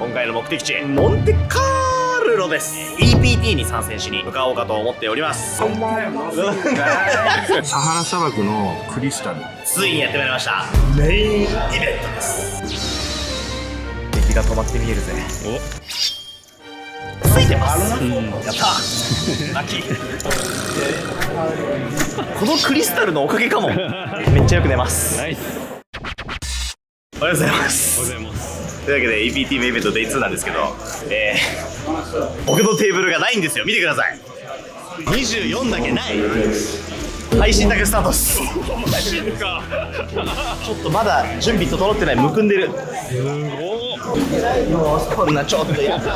今回の目的地モンテカールロです。 EPT に参戦しに向かおうかと思っております。サハラ砂漠のクリスタル、ついにやってまいりました。メインイベントです。敵が止まって見えるぜ。ついてます。やったラッキー。このクリスタルのおかげかも。めっちゃよく寝ます。ナイス。おはようございます。おはようございます。というわけで EPT メインイベント Day2 なんですけど、僕のテーブルがないんですよ。見てください。24だけない。配信だけスタートです。ちょっとまだ準備整ってない。むくんでる。すごい。もうこんなちょっとやだ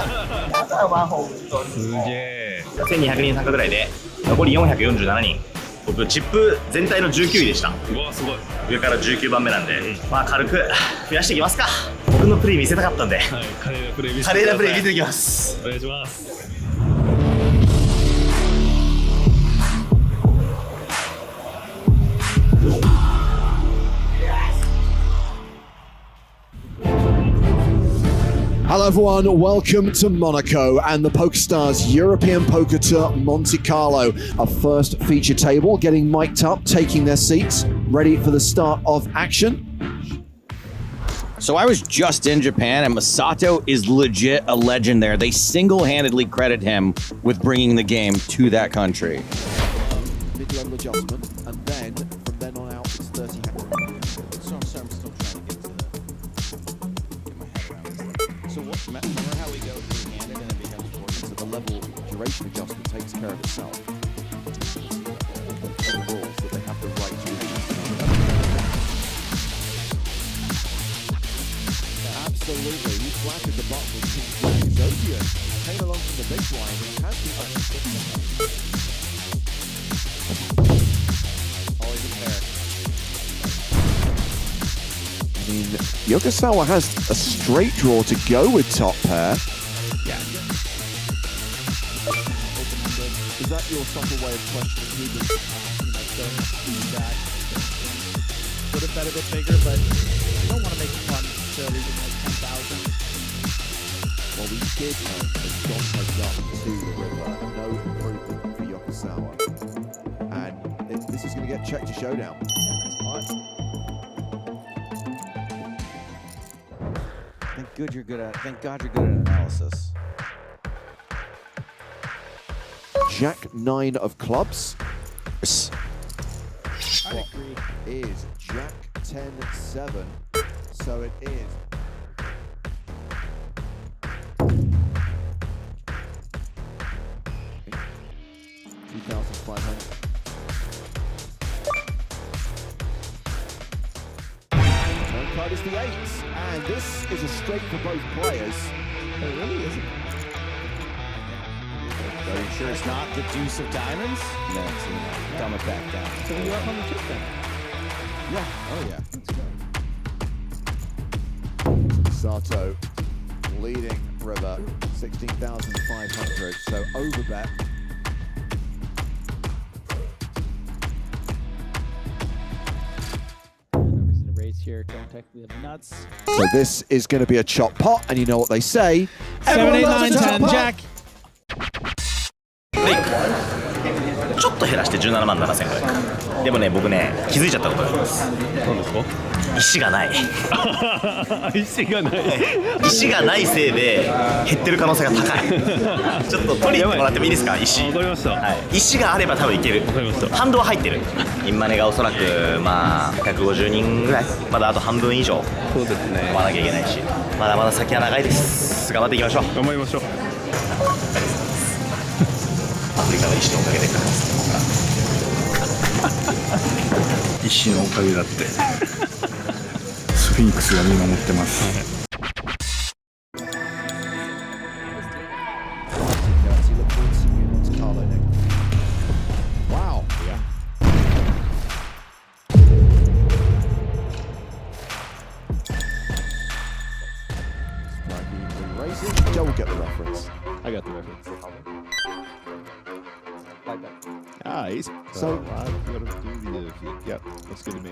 わ本当に。すげえ。1200人参加ぐらいで残り447人。僕チップ全体の19位でした。うわすごい。上から19番目なんで、まあ軽く増やしていきますか。僕のプレイ見せたかったんで、はい、華麗なプレイ見せていきます。お願いします。Hello everyone, welcome to Monaco and the PokerStars European Poker Tour Monte Carlo. Our first feature table getting mic'd up, taking their seats, ready for the start of action. So I was just in Japan and Masato is legit a legend there. They single-handedly credit him with bringing the game to that country. Mid-level adjustment and then from then on out it's 30. Remember how we go three-handed and it becomes important? So the level duration adjustment takes care of itself. The rules that they have the right to use. Absolutely, he flattered the button with King Jack. Zodiac came along from the big blind and has been I mean, Yokosawa has a straight draw to go with top pair. Yeah. Is that your subtle way of questioning who the don't have to do that? Would have bet a bit bigger, but I don't want to make it fun necessarily with like 10,000. Well, we did know that John has up to the river. No improvement for Yokosawa. And this is going to get checked to showdown. Thank God you're good at analysis. Jack 9 of clubs. I agree. Is Jack 10-7. So it is. $2,500. Card is the 8, and this is a straight for both players. It really isn't. Are you sure it's not the deuce of diamonds? No, it's dumb it back down. So you're up on the chip then? Yeah, oh yeah. Sato leading river, 16,500, so overbet. Here, don't take the nuts. So this is going to be a chop pot, and you know what they say. 7, 8, 9, 10, Jack. ちょっと減らして17万7500円。でもね、僕ね、気づいちゃったことがあります。何ですか？石がない。石がない。石がないせいで減ってる可能性が高い。ちょっと取りに行ってもらってもいいですか？石。わかりました。はい。石があれば多分いける。わかりました。ハンドは入ってる。インマネがおそらくまあ150人ぐらい。まだあと半分以上。そうですね。飛ばなきゃいけないし、まだまだ先は長いです。頑張っていきましょう。頑張りましょう。アフリカの石のおかげで勝つ。石のおかげだって。スフィンクスが見守ってます。Wow. Joe will get the reference. I got the reference. Ah, he's so. I'm gonna do the. Yep, that's good to me.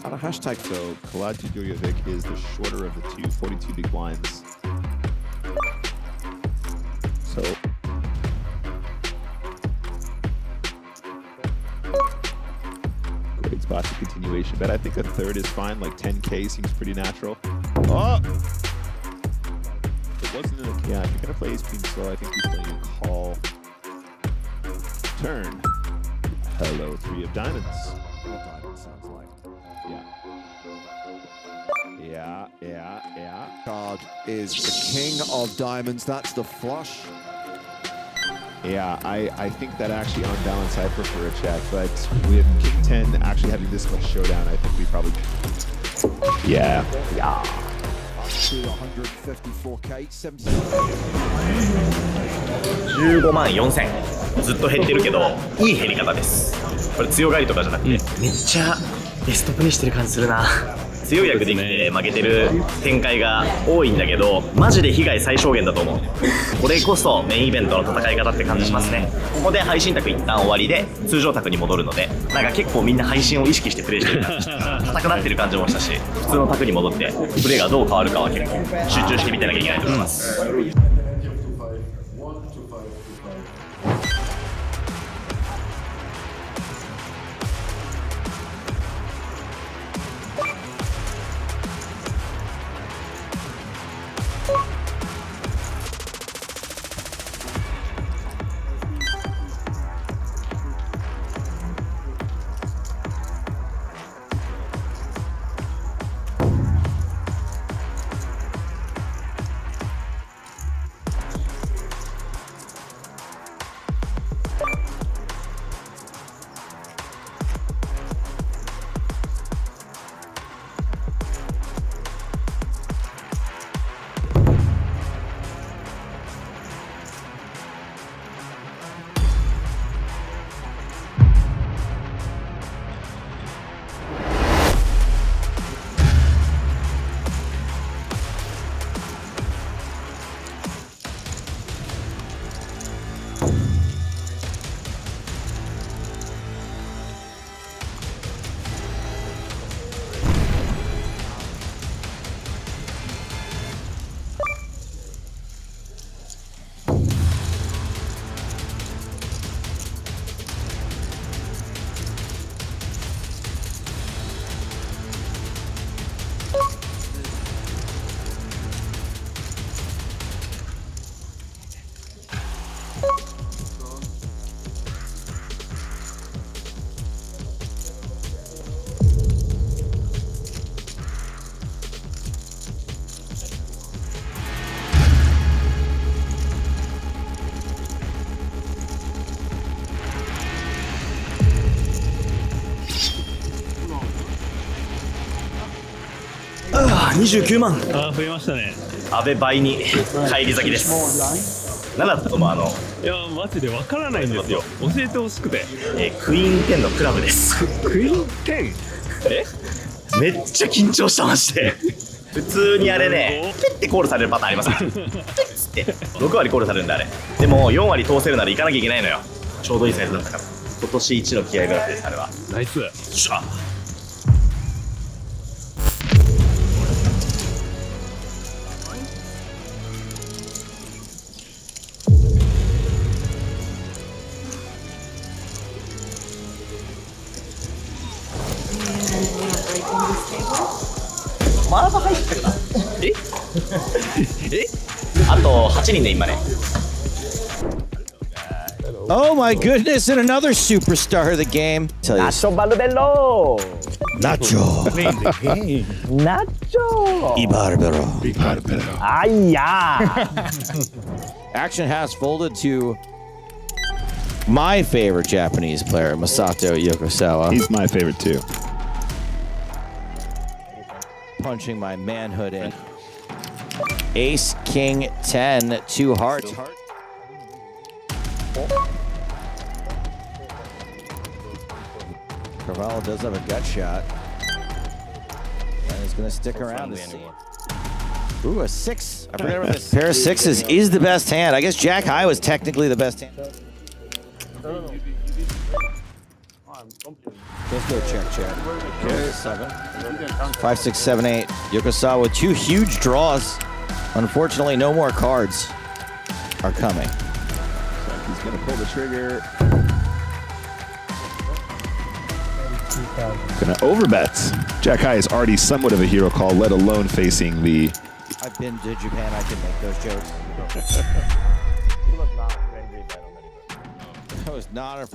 On a hashtag though, Kaladji Djurjevic is the shorter of the two, 42 big blinds. So great spot for continuation, but I think a third is fine. Like 10K seems pretty natural. Oh, it wasn't in the, yeah. If you're gonna play ace queen slow, I think he's playing a call turn. Hello, 3 of diamonds. Diamond sounds like. Yeah. Card is the king of diamonds. That's the flush. Yeah, I think that actually on balance I prefer a check, but with king 10 actually having this much showdown, I think we probably. Yeah. To 154k, 70. 15万4000ずっと減ってるけどいい減り方です。これ強がりとかじゃなくて、めっちゃベストプレイしてる感じするな。強い役できて負けてる展開が多いんだけど、マジで被害最小限だと思う。これこそメインイベントの戦い方って感じしますね。ここで配信卓一旦終わりで通常卓に戻るので、なんか結構みんな配信を意識してプレイしてる感じ、硬くなってる感じもしたし、普通の卓に戻ってプレイがどう変わるかは結構集中して見てなきゃいけないと思います。29万。あ、増えましたね。安倍倍に返り咲きです。何だったのいや、マジでわからないんですよ。教えてほしくて。クイーン10のクラブです。クイーン 10？ めっちゃ緊張したまして。普通にあれね、ピッてコールされるパターンありますから。ピッつって6割コールされるんだあれ。でも4割通せるなら行かなきゃいけないのよ。ちょうどいいサイズだったから。今年一の気合グラフですあれは。ナイス。しゃ。まだ入ってるな。あと8人で今ね。Oh my goodness, and another superstar of the game. Tell you. Nacho Barbero. Nacho. Nacho. Ibarbero. Action has folded to my favorite Japanese player, Masato Yokosawa. He's my favorite too. Punching my manhood in. Ace, King, 10, 2 hearts. Carvalho does have a gut shot. And he's going to stick around to see. Ooh, a 6. I forgot about this. Pair of 6s is the best hand. I guess Jack High was technically the best hand. Let's go check. Okay, 7. 5, 6, 7, 8. Yokosawa, 2 huge draws. Unfortunately, no more cards are coming. He's gonna pull the trigger. Gonna overbet. Jack High is already somewhat of a hero call, let alone facing the. I've been to Japan. I can make those jokes. That was not a.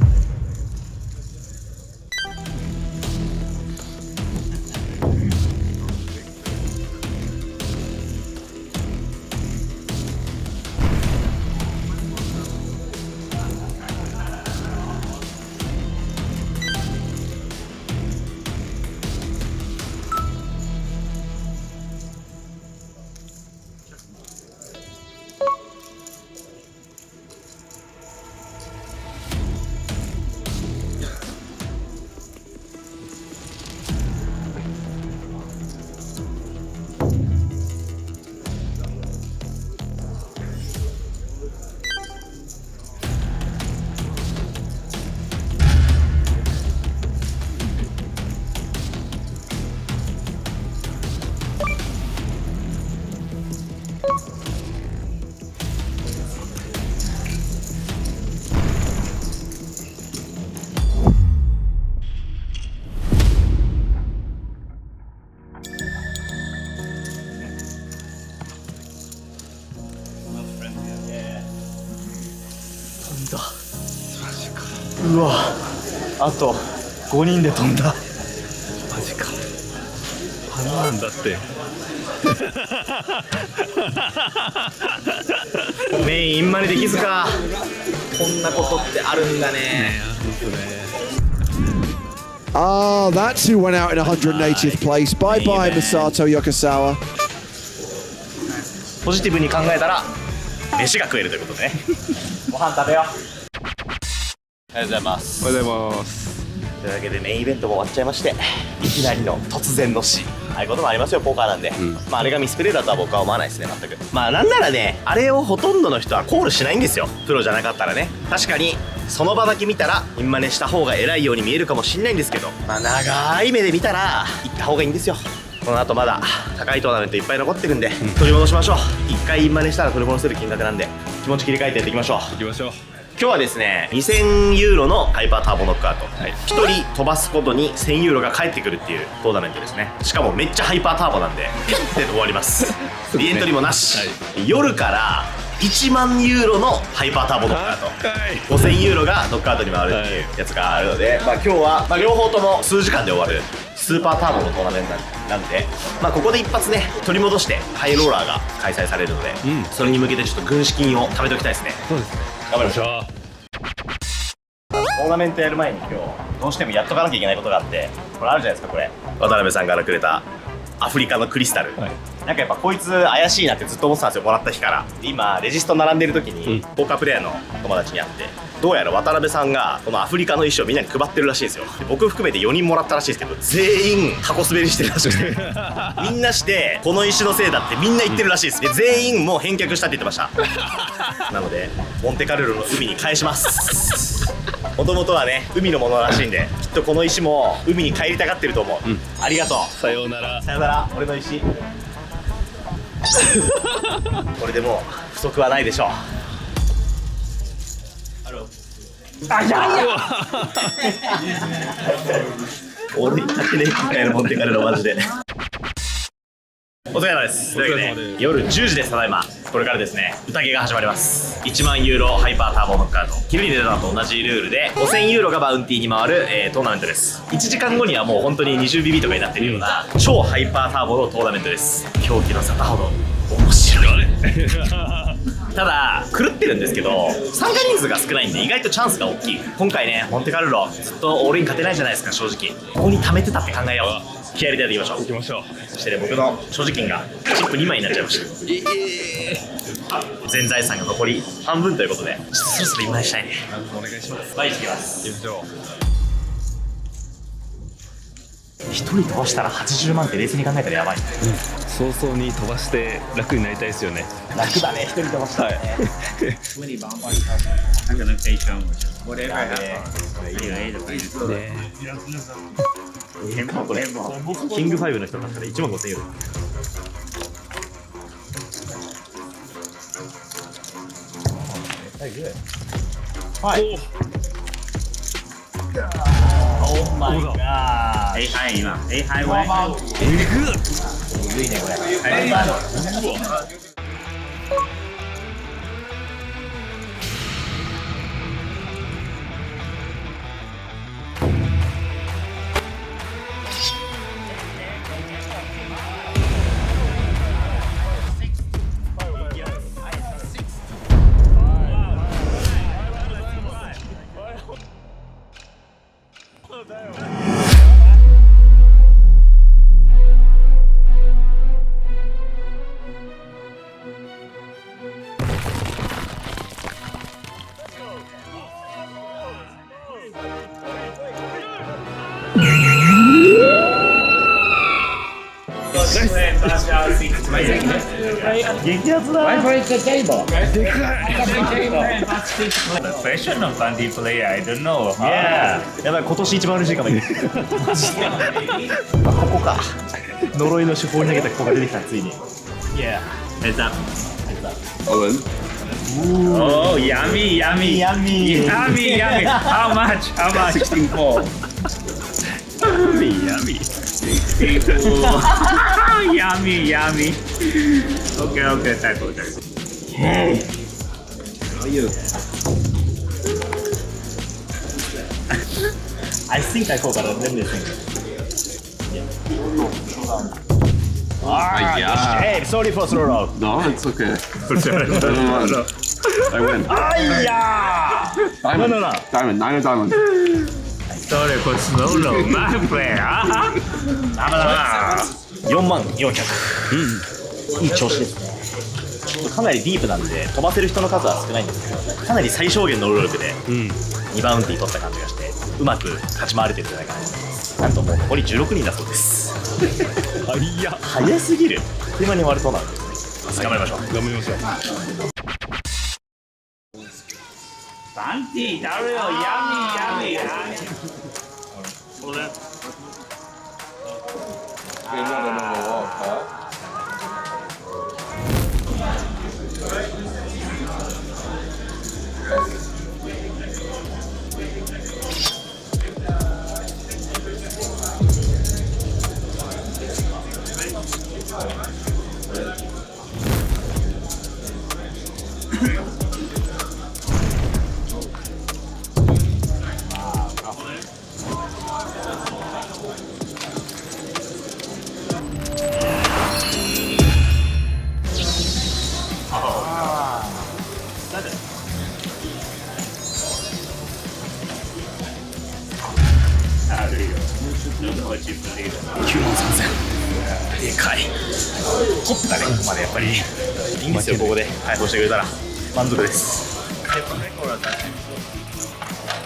うわ、あと5人で飛んだ。マジか。花なんだって。メインインマネできずか。こんなことってあるんだね。Ah, that's who went out in 180th place. Bye bye, Masato Yokosawa. ポジティブに考えたら飯が食えるということでね。ご飯食べよう。おはようございます。おはようございます。というわけでメインイベントも終わっちゃいまして、いきなりの突然の死、ああいうこともありますよ、ポーカーなんで、まああれがミスプレーだとは僕は思わないですね、全く。まあなんならね、あれをほとんどの人はコールしないんですよ、プロじゃなかったらね。確かにその場だけ見たらインマネした方が偉いように見えるかもしんないんですけど、まあ長い目で見たら行った方がいいんですよ。この後まだ高いトーナメントいっぱい残ってるんで、取り戻しましょう。一回インマネしたら取り戻せる金額なんで、気持ち切り替えてやっていきましょう。行きましょう。今日はですね、2000ユーロのハイパーターボノックアウト、1人飛ばすことに1000ユーロが返ってくるっていうトーナメントですね。しかもめっちゃハイパーターボなんでピッて終わります。リエントリーもなし、夜から1万ユーロのハイパーターボノックアウト、5000ユーロがノックアウトに回るっていうやつがあるので、まあ今日は、両方とも数時間で終わるスーパーターボのトーナメントなんで、まあここで一発ね取り戻してハイローラーが開催されるので、それに向けてちょっと軍資金を貯めておきたいですね。そうですね、頑張りましょう。トーナメントやる前に今日どうしてもやっとかなきゃいけないことがあって、これあるじゃないですか。これ渡辺さんからくれたアフリカのクリスタル、なんかやっぱこいつ怪しいなってずっと思ってたんですよ、もらった日から。今レジスト並んでる時に、ポーカープレイヤーの友達に会って、どうやら渡辺さんがこのアフリカの石をみんなに配ってるらしいんですよ。で僕含めて4人もらったらしいですけど、全員タコ滑りしてるらしくてみんなしてこの石のせいだってみんな言ってるらしいです。で全員もう返却したって言ってましたなのでモンテカルロの海に返しますもともとはね海のものらしいんで、きっとこの石も海に帰りたがってると思う、ありがとう。さようなら。さようなら、俺の石これでもう不足はないでしょう。あ、いやいや俺言ったってね、今回のモンテカルロマジでお疲れ様です。というわけで夜10時です。ただいまこれからですね宴が始まります。1万ユーロハイパーターボノックアウト、昼に出たのと同じルールで5000ユーロがバウンティーに回る、トーナメントです。1時間後にはもう本当に 20BB とかになってるような超ハイパーターボのトーナメントです。狂気の沙汰ほど面白いただ狂ってるんですけど、参加人数が少ないんで意外とチャンスが大きい。今回ねモンテカルロずっとオールイン勝てないじゃないですか。正直ここに貯めてたって考えよう。気合入れてやっていきましょう。行きましょう。そしてね、僕の所持金がチップ2枚になっちゃいました。全財産が残り半分ということで、そろそろ今にしたいね。お願いします。毎日来ます。行きましょう。1人飛ばしたら80万って冷静に考えたらやばい、早々に飛ばして楽になりたいですよね。楽だね、1人飛ばしたらね、Many bomb like that. I'm gonna take down with you. これキング5の人だったら1万5000ユーロ。はい。Oh my god。A5今。A5 は。えぐいねこれ。激アツだ。Professional Fundy player, I don't know. Yeah。やばい今年一番嬉しいかも。ここか。呪いの手法に投げたここが出てきたついに。Yeah。Heads up。Oh, yummy, yummy, Yummy. yummy, yummy. How much? How much? 16-4 Yummy, yummy. Yummy, yummy. Okay, okay, tackle, tackle. I think I called that. Let me think. Hey, sorry for slow roll. No, it's okay. I win. あいやー。Diamond. No, no, no. Diamond. 9 diamond. Sorry for slow roll, my player. 4万400。いい調子ですね。ちょっとかなりディープなんで飛ばせる人の数は少ないんですけど、かなり最小限の労力で2バウンティー取った感じがして、うまく立ち回れてるんじゃないかなと思います。なんともう残り16人だそうです。早すぎる。あっという間に終わるそうなんですね。頑張りましょう。頑張りましょう。バンティー、だるよ、ヤミー、ヤミー。これ。でかい。トップだね、ここまでやっぱり。いいんですよ、ここで解放してくれたら満足です。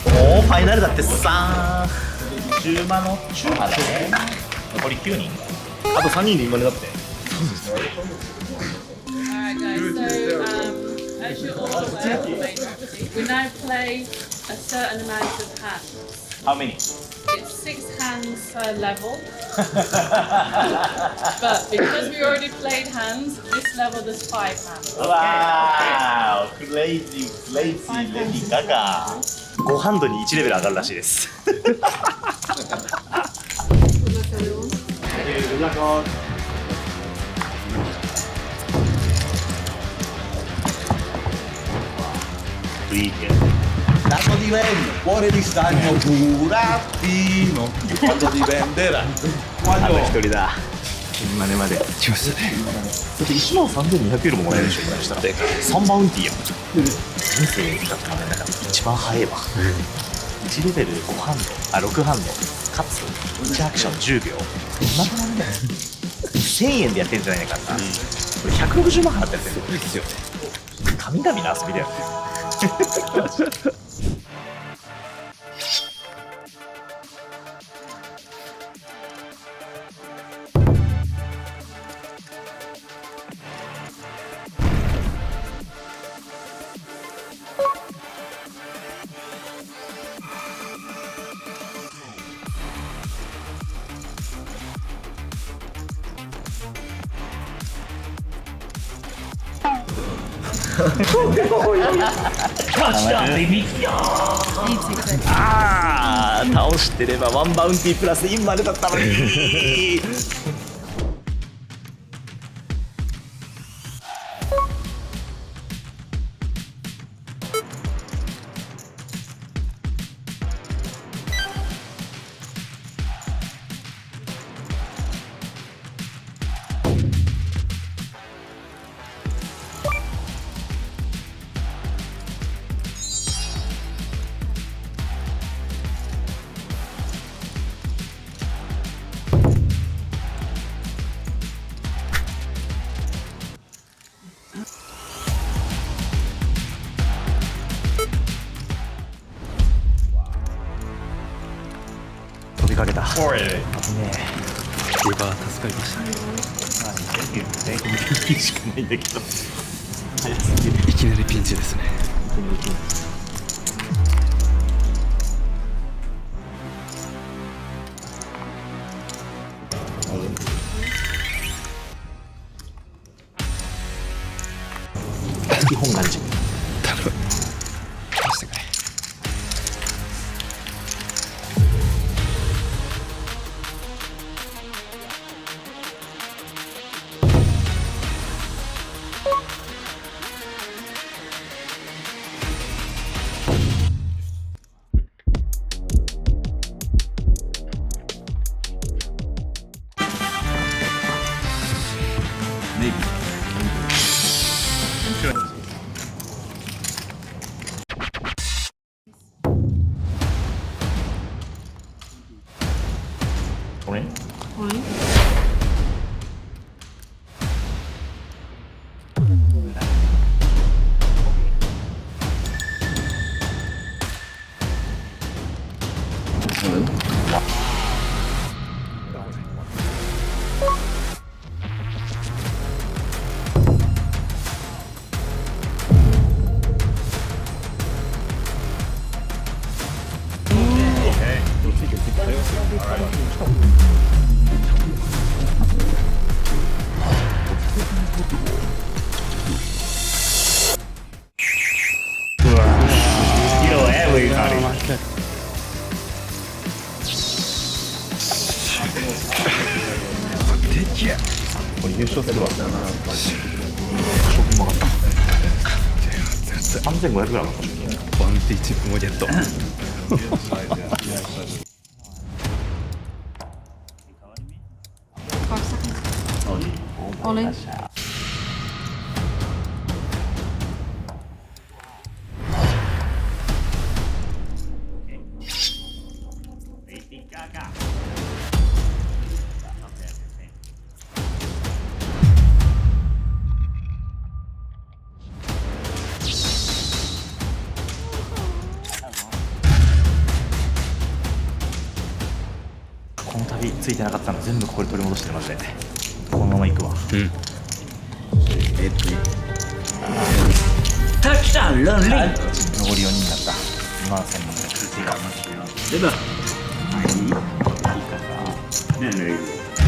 おお、ファイナルだってさー。中馬の中馬だね。残り9人。あと3人で今ねだって。Alright guys, so as you're all aware, we now play a certain amount of hands. How many? It's 6 hands per level. But because we already played hands, this level there's 5 hands. わー、クレイジー、クレイジー、レディガガ。5ハンドに1レベル上がるらしいです。Dato di vento, cuore di stagno burattino, quando ti venderà. あと1人だ。までまで。しましたね。だって1万3200ユーロももらえるでしょ、これしたら。3バウンティーやん。人生だったらね、なんか一番早いわ。1レベル5ハンド、6ハンド、かつ1アクション10秒。こんな感じだよ。1000円でやってんじゃないかな。これ160万払ってやってるんですよね。神々の遊びだよね。あー倒してればワンバウンティープラスインまでだったのに。飛びかけた。おい。ねレバー助かりましたね。しかないんだけど。早すぎる。いきなりピンチですね。基本感じ。多分倒してくれ。ごめん。これ優勝するわ。3500g ワンティーチップもゲット。Ollie.この度ついてなかったの全部ここで取り戻してるマジで。このまま行くわ。タッチダウンランリン残り4人になった。2万1000人レバー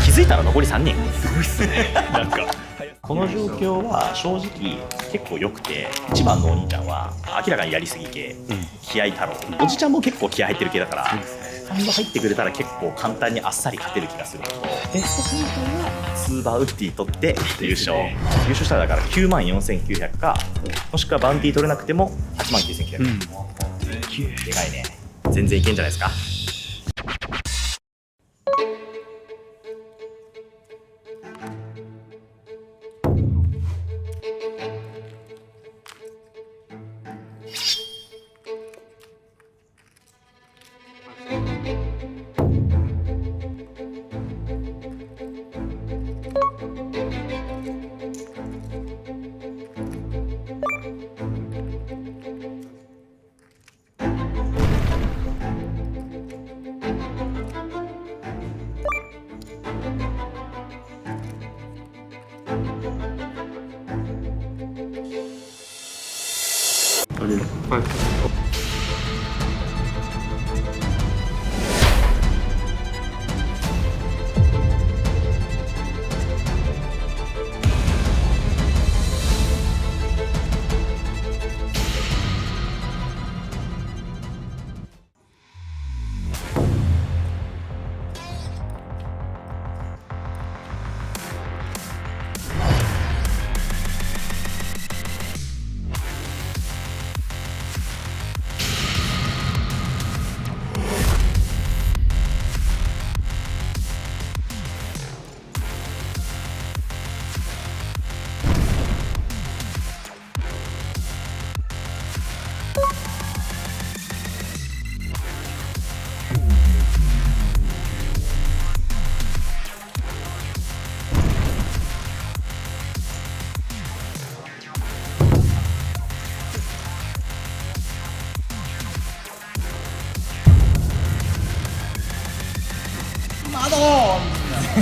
気づいたら残り3人。すごいっすね。なんかこの状況は正直結構良くて、一番のお兄ちゃんは明らかにやりすぎ系、気合太郎。おじちゃんも結構気合入ってる系だから、ハンド入ってくれたら結構簡単にあっさり勝てる気がするのと、ベスト3はスーバーウッディ取って優勝。優勝したらだから9万4900か、もしくはバウンティー取れなくても8万9900、でかいね。全然いけんじゃないですか。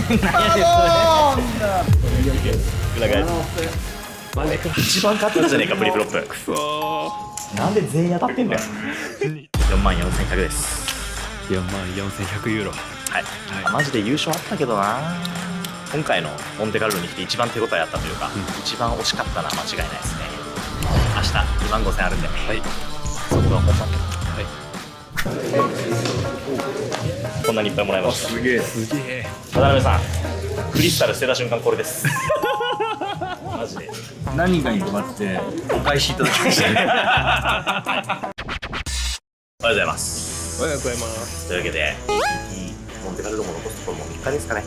一番勝ってたじゃねえかプリフロップ。くそなんで全員当たってんだよ。44,100です。44,100ユーロ。はい、マジで優勝あったけどな。今回のモンテカルロに来て一番手応えあったというか、一番惜しかったのは間違いないですね。明日25,000あるんで、はい、そこが本番。はい、こんなにいっぱいもらいました。すげえすげえ。渡辺さん、クリスタル捨てた瞬間これです。マジで何人かに配ってお返しいただきました。おはようございます。おはようございます。というわけでモンテカルロも残すところも3日ですかね。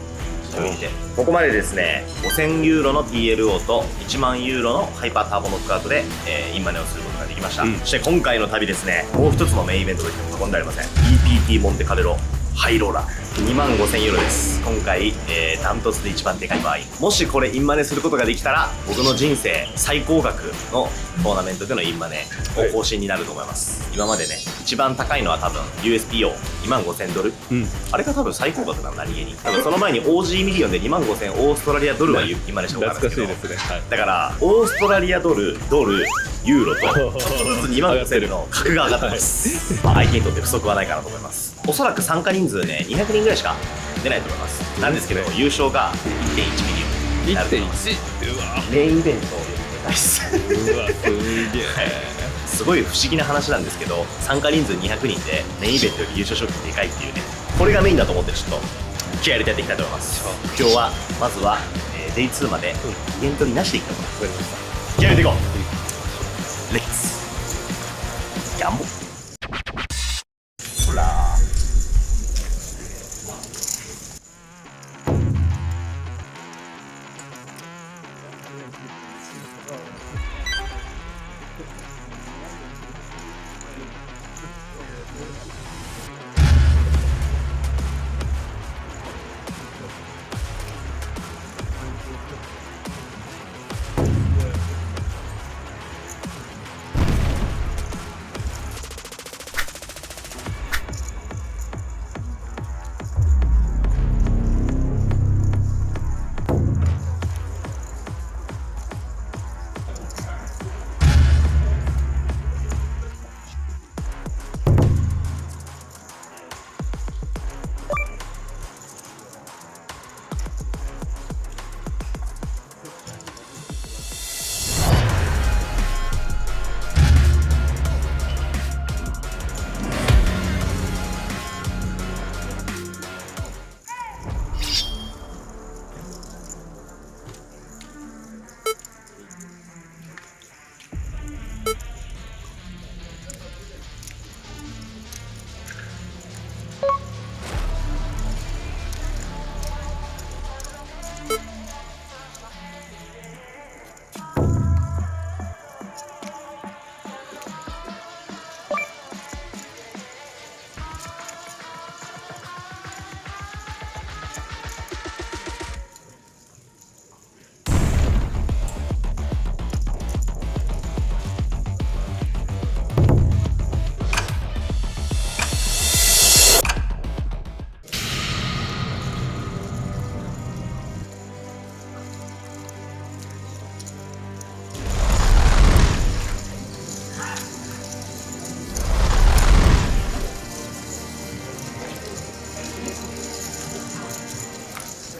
ここまでですね、5000ユーロの TLO と1万ユーロのハイパーターボノックアウトで、インマネをすることができました。そして今回の旅ですね、もう一つのメインイベントとしても運んでありません。EPT モンテカルロハイローラー25,000ユーロです。今回、ダントツで一番でかい場合、もしこれインマネすることができたら、僕の人生最高額のトーナメントでのインマネを更新になると思います。今までね、一番高いのは多分 USPO25,000ドル、あれが多分最高額なんだ、何気に。多分その前に OG ミリオンで25,000オーストラリアドルはインマネしたことあるんですけど、懐かしいですね。はい、だからオーストラリアドル、ユーロとちょっとずつ25,000の格が上がってます。まあ相手にとって不足はないかなと思います。おそらく参加人数ね、200人ぐらいしか出ないと思います。なんですけど、優勝が 1.1 ミリオンになると思います。メインイベントを出たいっす。うわ、すげえ。すごい不思議な話なんですけど、参加人数200人でメインイベントより優勝賞金でかいっていうね、これがメインだと思ってちょっと気合い入れてやっていきたいと思います。今日はまずは、デイ2までイベントになしでいきたいと思います。気合い入れていこう。レッツギャンボ。ほら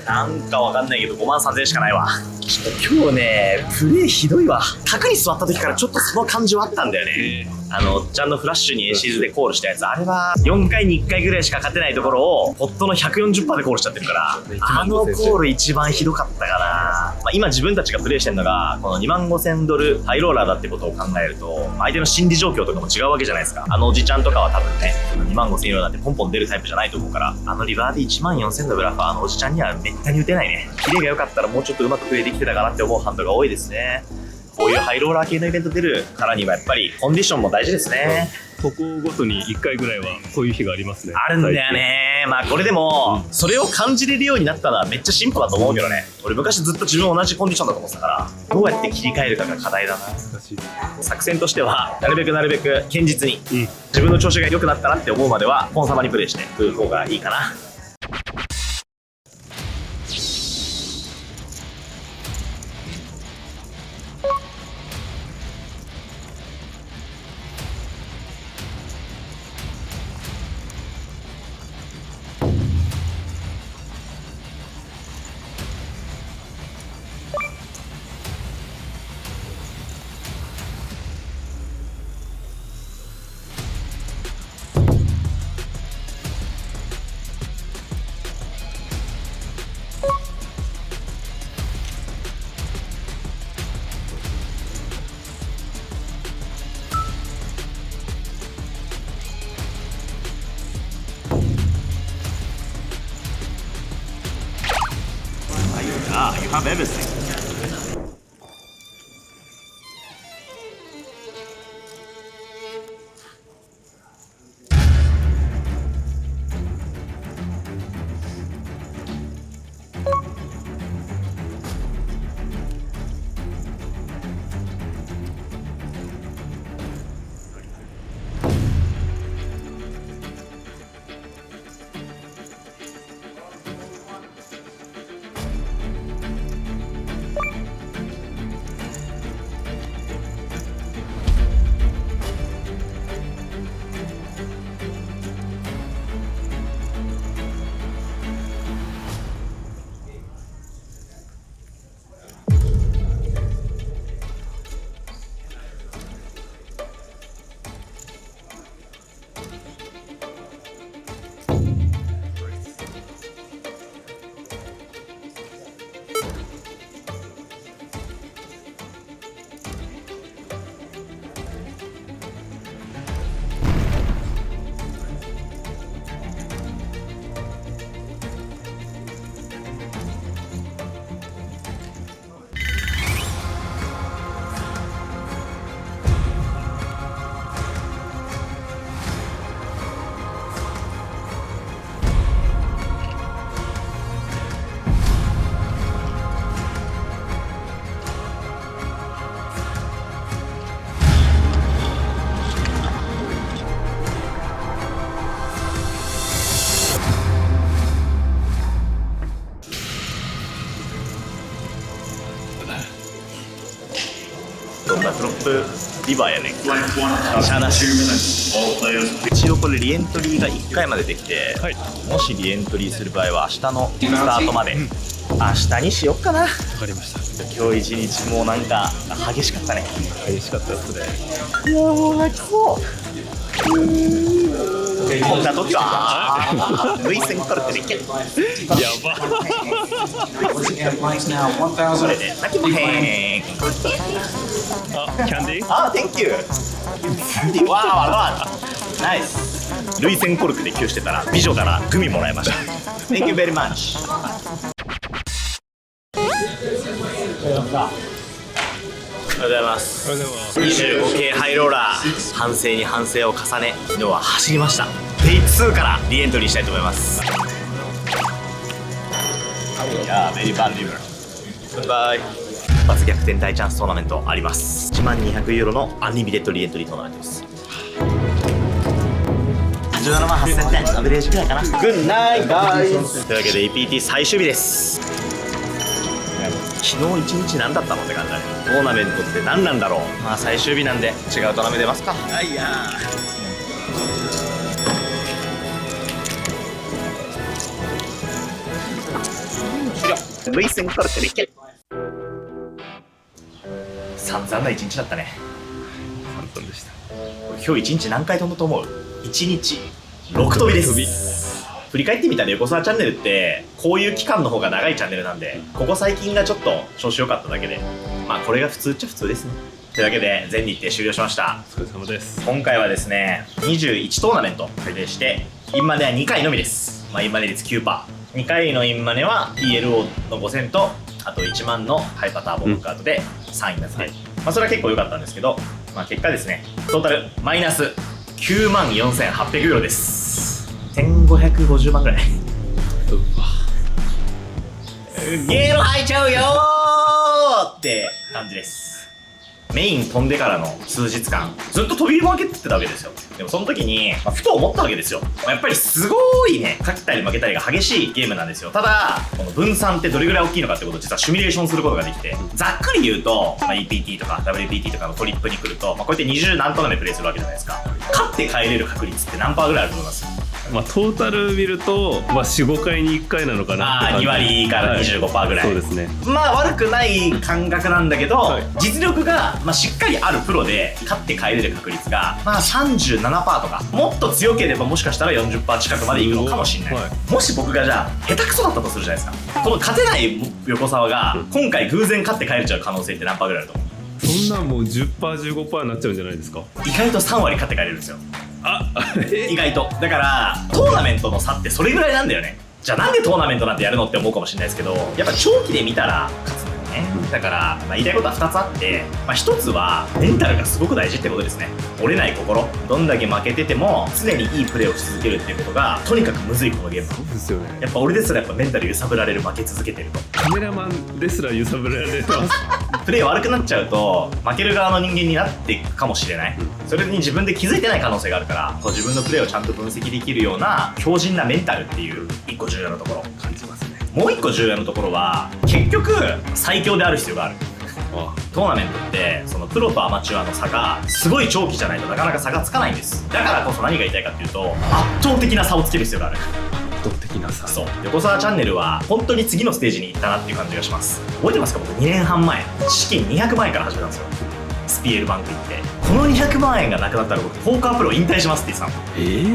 なんかわかんないけど53,000円しかないわ。ちょっと今日ね、プレイひどいわ。卓に座った時からちょっとその感じはあったんだよね。おっちゃんのフラッシュにエシーズでコールしたやつ、あれは4回に1回ぐらいしか勝てないところをポットの 140% でコールしちゃってるから、あのコール一番ひどかったかな。今自分たちがプレイしてるのがこの25,000ドルハイローラーだってことを考えると、相手の心理状況とかも違うわけじゃないですか。おじちゃんとかは多分ね、25,000ユーロなんてポンポン出るタイプじゃないと思うから、リバーで14,000のブラファーのおじちゃんにはめったに打てないね。キレが良かったらもうちょっとうまくプレイできてたかなって思うハンドが多いですね。こういうハイローラー系のイベント出るからにはやっぱりコンディションも大事ですね。ここごとに1回ぐらいはこういう日がありますね。あるんだよね。まあこれでも、それを感じれるようになったのはめっちゃ進歩だと思うけどね。俺昔ずっと自分同じコンディションだと思ってたから、どうやって切り替えるかが課題だな。作戦としてはなるべく堅実に、自分の調子が良くなったなって思うまではコンサバにプレイしていく方がいいかな。everything.どんなドロップリバーやねん。シャナシ一応これリエントリーが1回までできて、もしリエントリーする場合は明日のスタートまで、明日にしよっかな。わかりました。今日一日もうなんか激しかったね。激しかったですね。いやもう泣きそう。こんな時はルイセンコルテでいけ。やば。それで泣きまへん。キャンディー？あ、Thank you。キャンディー、わー、ナイス。ルイセンコルクで給してたら美女からグミもらいました。Thank you very much。おはようございます。25K ハイローラー、反省に反省を重ね、昨日は走りました。デイ2からリエントリーしたいと思います。いやー、ベリーバンディブル。バイバイ。一発逆転大チャンストーナメントあります。10200ユーロのアンリミテッドリエントリートーナメントです。17万8000点、アベレージくらいかな。グッナイガイズ。というわけで EPT 最終日です。昨日一日何だったのって感じだね。トーナメントって何なんだろう。まあ最終日なんで違うトーナメント出ますか。はいやー。ルイセンコルテでいけ。散々な一日だったね。散々でした。今日一日何回飛んだと思う？一日6飛びです。振り返ってみたら横澤チャンネルってこういう期間の方が長いチャンネルなんで、ここ最近がちょっと調子良かっただけで、まあこれが普通っちゃ普通ですね。というわけで全日程終了しました。お疲れ様です。今回はですね21トーナメント開催してインマネは2回のみです。まあインマネ率 9%、 2回のインマネは PLO の5000とあと1万のハイパーターボノックアウトで3位になって、まあそれは結構良かったんですけど、まあ結果ですねトータルマイナス9万4800ユーロです。1550万ぐらい。ゲーム入っちゃうよーって感じです。メイン飛んでからの数日間ずっと飛び負けてたわけですよ。でもその時に、ふと思ったわけですよ。やっぱりすごいね、勝ったり負けたりが激しいゲームなんですよ。ただこの分散ってどれぐらい大きいのかってことを実はシミュレーションすることができて、ざっくり言うと、EPT とか WPT とかのトリップに来ると、こうやって20何トーナメントプレイするわけじゃないですか。勝って帰れる確率って何パーぐらいあると思います？まあ、トータル見ると、まあ、4、5回に1回なのかなって感じ。2割から25%ぐらい、そうですね。まあ悪くない感覚なんだけど、実力が、まあ、しっかりあるプロで勝って帰れる確率が、まあ、37%とか、もっと強ければもしかしたら 40% 近くまでいくのかもしれない、もし僕がじゃあ下手くそだったとするじゃないですか。この勝てない横澤が今回偶然勝って帰れちゃう可能性って何パーぐらいあると思う？そんなんもう 10%、15% になっちゃうんじゃないですか。意外と3割勝って帰れるんですよ。意外とだからトーナメントの差ってそれぐらいなんだよね。じゃあなんでトーナメントなんてやるのって思うかもしれないですけど、やっぱ長期で見たら勝つんだよね。だから、言いたいことは2つあって、1つはメンタルがすごく大事ってことですね。折れない心、どんだけ負けてても常にいいプレーをし続けるっていうことがとにかくむずいこのゲーム。そうですよね。やっぱ俺ですらやっぱメンタル揺さぶられる、負け続けてると。カメラマンですら揺さぶられてますプレー悪くなっちゃうと負ける側の人間になっていくかもしれない、それに自分で気づいてない可能性があるから、自分のプレーをちゃんと分析できるような強靭なメンタルっていう一個重要なところ感じますね。もう一個重要なところは結局最強である必要がある。トーナメントってそのプロとアマチュアの差がすごい長期じゃないとなかなか差がつかないんです。だからこそ何が言いたいかっていうと、圧倒的な差をつける必要がある。圧倒的な差。そう、横澤チャンネルは本当に次のステージに行ったなっていう感じがします。覚えてますか？僕2年半前資金200万円から始めたんですよ。スピエルバンク行って、この200万円がなくなったら僕ポーカープロ引退しますって言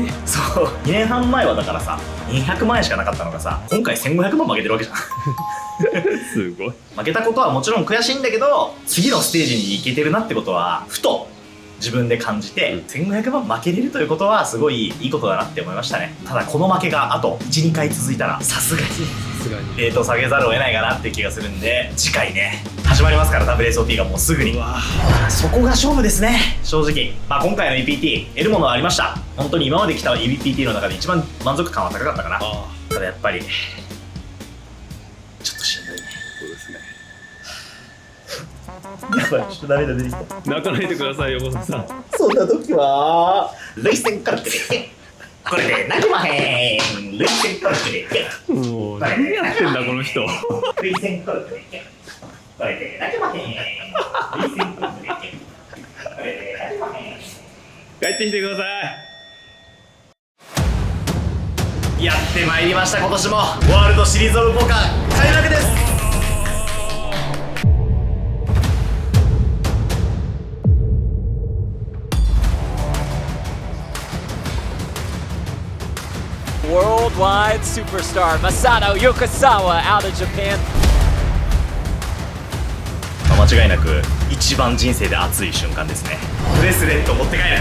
ってたの。そう、2年半前はだからさ200万円しかなかったのがさ、今回1500万負けてるわけじゃんすごい。負けたことはもちろん悔しいんだけど、次のステージに行けてるなってことはふと自分で感じて、1500万負けれるということはすごいいいことだなって思いましたね。ただこの負けがあと 1,2 回続いたらさすがにレートを下げざるを得ないかなっていう気がするんで、次回ね始まりますから WSOP がもうすぐに。そこが勝負ですね正直。今回の EPT 得るものはありました。本当に今まで来た EPT の中で一番満足感は高かったかな。ただやっぱりちょっとしんどいね。そうですね。やばい、ちょっと涙出てきた。泣かないでください横澤さん。そんな時は涙腺からくれこれで泣くまへん。涙腺からくれもう何やってんだこの人。涙腺からくれこれで泣くまへん。涙腺からくれこれで泣くまへん。帰ってきてください。やってまいりました。今年もワールドシリーズオブポーカー開幕です。Worldwide superstar Masato Yokosawa out of Japan. 間違いなく一番人生で熱い瞬間ですね。ブレスレット持って帰る。